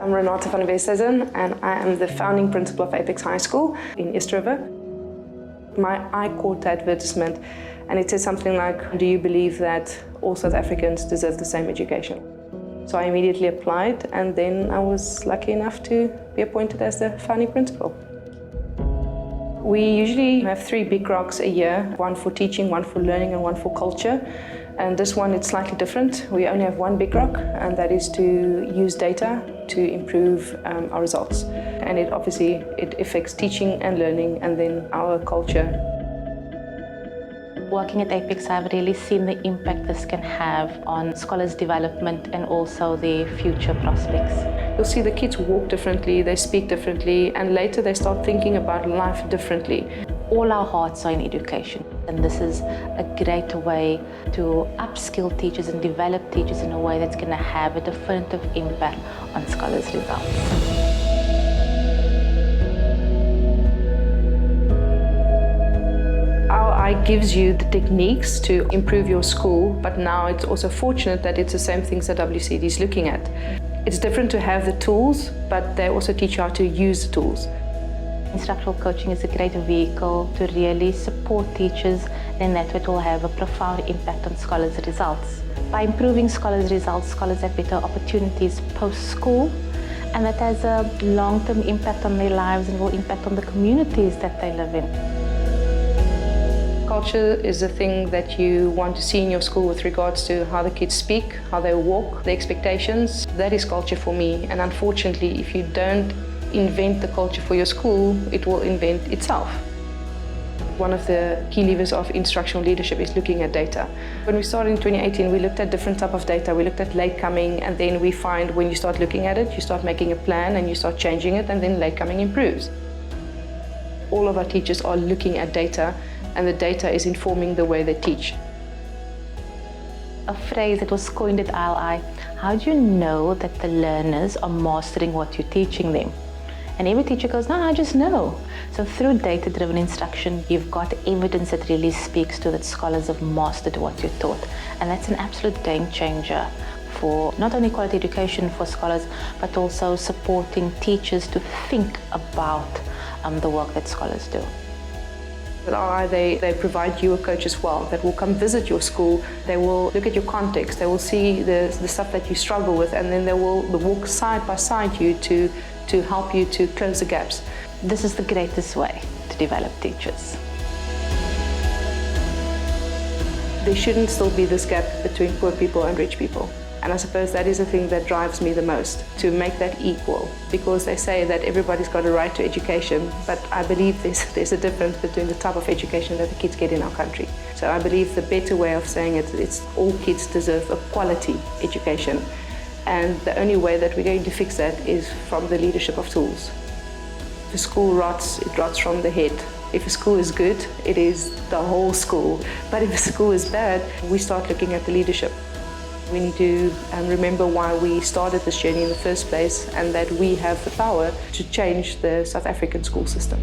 I'm Renata van Westhuizen and I am the founding principal of Apex High School in East River. My eye caught the advertisement and it said something like, do you believe that all South Africans deserve the same education? So I immediately applied and then I was lucky enough to be appointed as the founding principal. We usually have 3 big rocks a year, one for teaching, one for learning and one for culture. And this one, it's slightly different. We only have 1 big rock, and that is to use data to improve our results. And it affects teaching and learning and then our culture. Working at Apex, I've really seen the impact this can have on scholars' development and also their future prospects. You'll see the kids walk differently, they speak differently, and later they start thinking about life differently. All our hearts are in education, and this is a great way to upskill teachers and develop teachers in a way that's going to have a definitive impact on scholars' results. Our eye gives you the techniques to improve your school, but now it's also fortunate that it's the same things that WCD is looking at. It's different to have the tools, but they also teach you how to use the tools. Instructional coaching is a great vehicle to really support teachers, and that it will have a profound impact on scholars' results. By improving scholars' results, scholars have better opportunities post-school, and that has a long-term impact on their lives and will impact on the communities that they live in. Culture is a thing that you want to see in your school with regards to how the kids speak, how they walk, the expectations. That is culture for me, and unfortunately, if you don't invent the culture for your school, it will invent itself. One of the key levers of instructional leadership is looking at data. When we started in 2018, we looked at different type of data. We looked at late coming, and then we find when you start looking at it, you start making a plan and you start changing it, and then late coming improves. All of our teachers are looking at data, and the data is informing the way they teach. A phrase that was coined at ILI, how do you know that the learners are mastering what you're teaching them? And every teacher goes, no, I just know. So through data-driven instruction, you've got evidence that really speaks to that scholars have mastered what you're taught. And that's an absolute game changer for not only quality education for scholars, but also supporting teachers to think about the work that scholars do. At RI, they provide you a coach as well that will come visit your school. They will look at your context. They will see the stuff that you struggle with, and then they will walk side by side you to help you to close the gaps. This is the greatest way to develop teachers. There shouldn't still be this gap between poor people and rich people. And I suppose that is the thing that drives me the most, to make that equal. Because they say that everybody's got a right to education, but I believe there's a difference between the type of education that the kids get in our country. So I believe the better way of saying it, it's all kids deserve a quality education. And the only way that we're going to fix that is from the leadership of tools. If a school rots, it rots from the head. If a school is good, it is the whole school. But if a school is bad, we start looking at the leadership. We need to remember why we started this journey in the first place, and that we have the power to change the South African school system.